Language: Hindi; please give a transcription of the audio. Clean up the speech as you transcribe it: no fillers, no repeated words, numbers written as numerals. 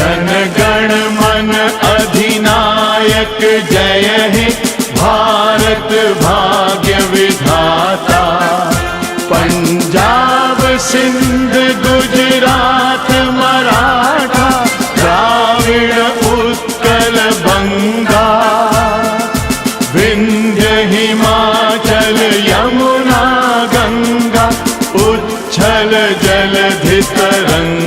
जन गण मन अधिनायक जय हे भारत भाग्य विधाता। पंजाब सिंध गुजरात मराठा द्राविड़ उत्कल बंगा, विंध्य हिमाचल यमुना गंगा उच्छल जलधि तरंगा।